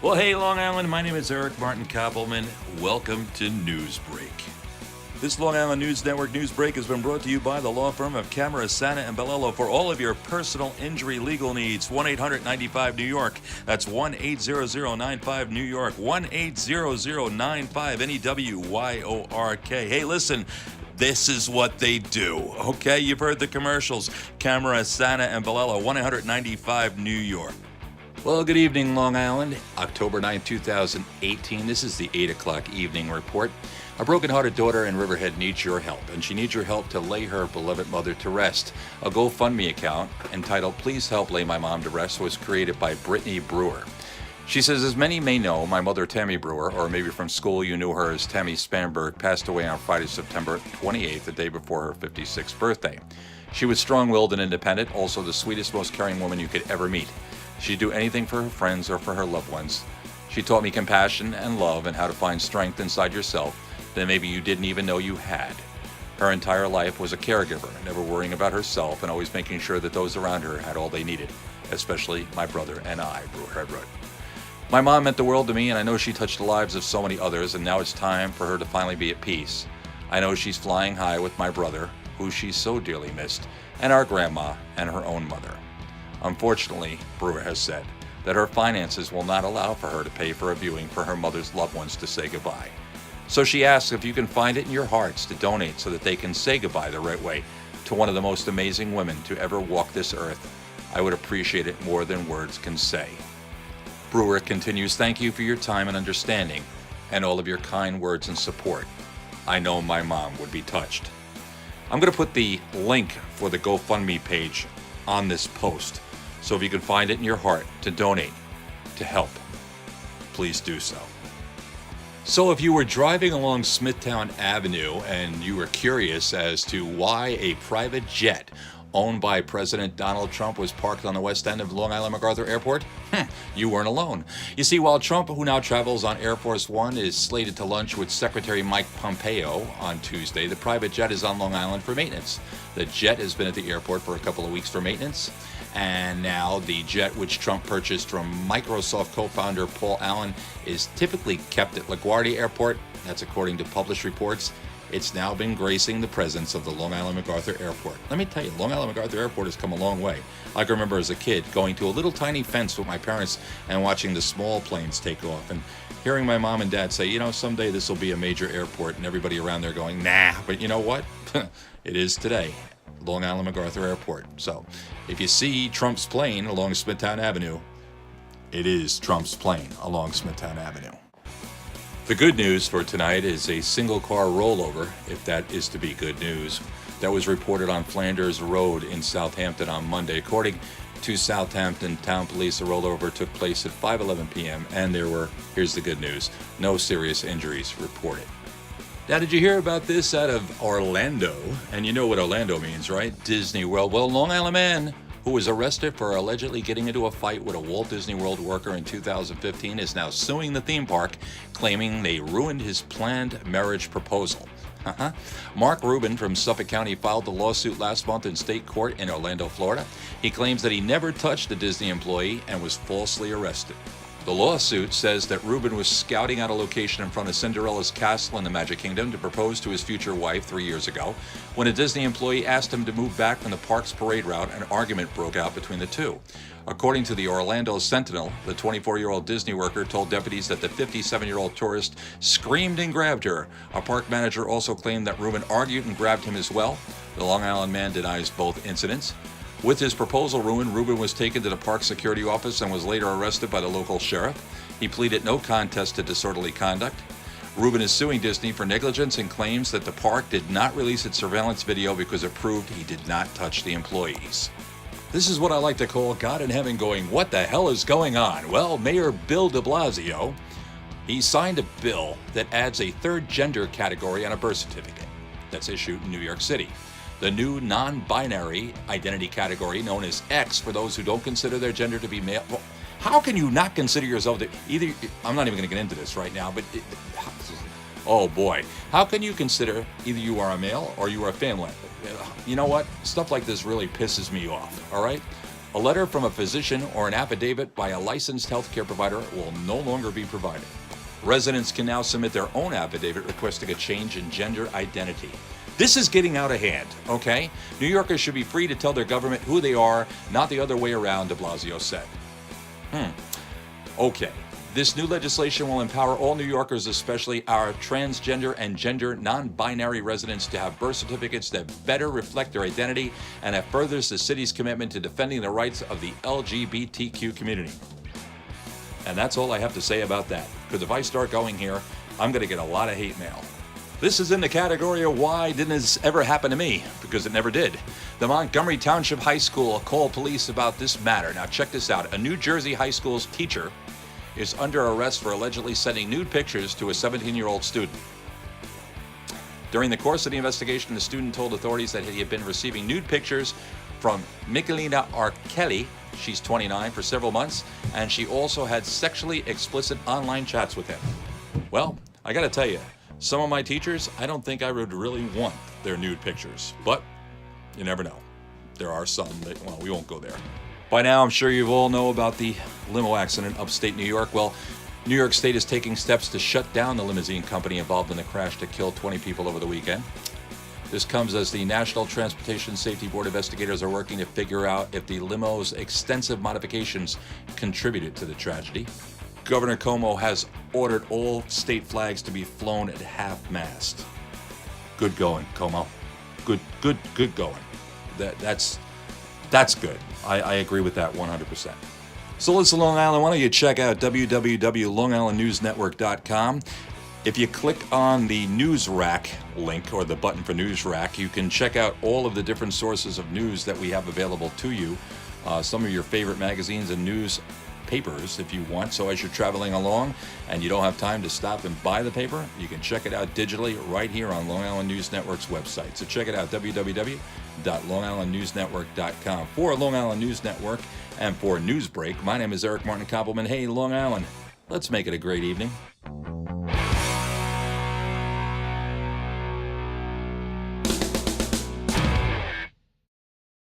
Well, hey, Long Island, my name is Eric Martin Koppelman. Welcome to Newsbreak. This Long Island News Network Newsbreak has been brought to you by the law firm of Camara, Sana, and Bellello for all of your personal injury legal needs. 1-800-95-NEW YORK. That's 1-800-95-NEW YORK. 1-800-95-NEWYORK. Hey, listen. This is what they do, okay? You've heard the commercials. Camara, Sana, and Bellello, 1-800-95-NEW YORK. Well, good evening, Long Island. October 9, 2018. This is the 8 o'clock evening report. A broken-hearted daughter in Riverhead needs your help, and she needs your help to lay her beloved mother to rest. A GoFundMe account entitled Please Help Lay My Mom to Rest was created by Brittany Brewer. She says, as many may know, my mother, Tammy Brewer, or maybe from school you knew her as Tammy Spanberg, passed away on Friday, September 28th, the day before her 56th birthday. She was strong-willed and independent, also the sweetest, most caring woman you could ever meet. She'd do anything for her friends or for her loved ones. She taught me compassion and love and how to find strength inside yourself that maybe you didn't even know you had. Her entire life was a caregiver, never worrying about herself and always making sure that those around her had all they needed, especially my brother and I, Brewer Edward. My mom meant the world to me, and I know she touched the lives of so many others, and now it's time for her to finally be at peace. I know she's flying high with my brother, who she so dearly missed, and our grandma and her own mother. Unfortunately, Brewer has said that her finances will not allow for her to pay for a viewing for her mother's loved ones to say goodbye. So she asks if you can find it in your hearts to donate so that they can say goodbye the right way to one of the most amazing women to ever walk this earth. I would appreciate it more than words can say. Brewer continues, thank you for your time and understanding and all of your kind words and support. I know my mom would be touched. I'm going to put the link for the GoFundMe page on this post. So if you can find it in your heart to donate, to help, please do so. So if you were driving along Smithtown Avenue and you were curious as to why a private jet owned by President Donald Trump was parked on the west end of Long Island MacArthur Airport, you weren't alone. You see, while Trump, who now travels on Air Force One, is slated to lunch with Secretary Mike Pompeo on Tuesday, the private jet is on Long Island for maintenance. The jet has been at the airport for a couple of weeks for maintenance. And now the jet, which Trump purchased from Microsoft co-founder Paul Allen, is typically kept at LaGuardia Airport. That's according to published reports. It's now been gracing the presence of the Long Island MacArthur Airport. Let me tell you, Long Island MacArthur Airport has come a long way. I can remember as a kid going to a little tiny fence with my parents and watching the small planes take off and hearing my mom and dad say, you know, someday this will be a major airport, and everybody around there going, nah, but you know what? It is today. Long Island MacArthur Airport. So if you see Trump's plane along Smithtown Avenue, it is Trump's plane along Smithtown Avenue. The good news for tonight is a single car rollover, if that is to be good news, that was reported on Flanders Road in Southampton on Monday. According to Southampton Town Police, the rollover took place at 5:11 p.m. and there were, here's the good news, no serious injuries reported. Now, did you hear about this out of Orlando? And you know what Orlando means, right? Disney World. Well, Long Island man who was arrested for allegedly getting into a fight with a Walt Disney World worker in 2015 is now suing the theme park, claiming they ruined his planned marriage proposal. Mark Rubin from Suffolk County filed the lawsuit last month in state court in Orlando, Florida. He claims that he never touched the Disney employee and was falsely arrested. The lawsuit says that Rubin was scouting out a location in front of Cinderella's castle in the Magic Kingdom to propose to his future wife 3 years ago. When a Disney employee asked him to move back from the park's parade route, an argument broke out between the two. According to the Orlando Sentinel, the 24-year-old Disney worker told deputies that the 57-year-old tourist screamed and grabbed her. A park manager also claimed that Rubin argued and grabbed him as well. The Long Island man denies both incidents. With his proposal ruined, Rubin was taken to the park security office and was later arrested by the local sheriff. He pleaded no contest to disorderly conduct. Rubin is suing Disney for negligence and claims that the park did not release its surveillance video because it proved he did not touch the employees. This is what I like to call God in heaven going, what the hell is going on? Well, Mayor Bill de Blasio, he signed a bill that adds a third gender category on a birth certificate that's issued in New York City. The new non-binary identity category, known as X, for those who don't consider their gender to be male. Well, how can you not consider yourself to either? I'm not even going to get into this right now, but oh boy, how can you consider either you are a male or you are a female? You know what? Stuff like this really pisses me off. All right. A letter from a physician or an affidavit by a licensed healthcare provider will no longer be provided. Residents can now submit their own affidavit requesting a change in gender identity. This is getting out of hand, okay? New Yorkers should be free to tell their government who they are, not the other way around, de Blasio said. Okay. This new legislation will empower all New Yorkers, especially our transgender and gender non-binary residents, to have birth certificates that better reflect their identity, and it furthers the city's commitment to defending the rights of the LGBTQ community. And that's all I have to say about that, because if I start going here, I'm going to get a lot of hate mail. This is in the category of why didn't this ever happen to me? Because it never did. The Montgomery Township High School called police about this matter. Now check this out. A New Jersey high school's teacher is under arrest for allegedly sending nude pictures to a 17-year-old student. During the course of the investigation, the student told authorities that he had been receiving nude pictures from Michelina R. Kelly, she's 29, for several months, and she also had sexually explicit online chats with him. Well, I gotta tell you, some of my teachers, I don't think I would really want their nude pictures, but you never know. There are some that, well, we won't go there. By now, I'm sure you all know about the limo accident upstate New York. Well, New York State is taking steps to shut down the limousine company involved in the crash that killed 20 people over the weekend. This comes as the National Transportation Safety Board investigators are working to figure out if the limo's extensive modifications contributed to the tragedy. Governor Cuomo has ordered all state flags to be flown at half-mast. Good going, Cuomo. Good going. That's good. I agree with that 100%. So listen, Long Island, why don't you check out www.longislandnewsnetwork.com. If you click on the News Rack link, or the button for News Rack, you can check out all of the different sources of news that we have available to you. Some of your favorite magazines and news papers if you want. So as you're traveling along and you don't have time to stop and buy the paper, you can check it out digitally right here on Long Island News Network's website. So check it out, www.longislandnewsnetwork.com. For Long Island News Network and for Newsbreak, my name is Eric Martin Koppelman. Hey, Long Island, let's make it a great evening.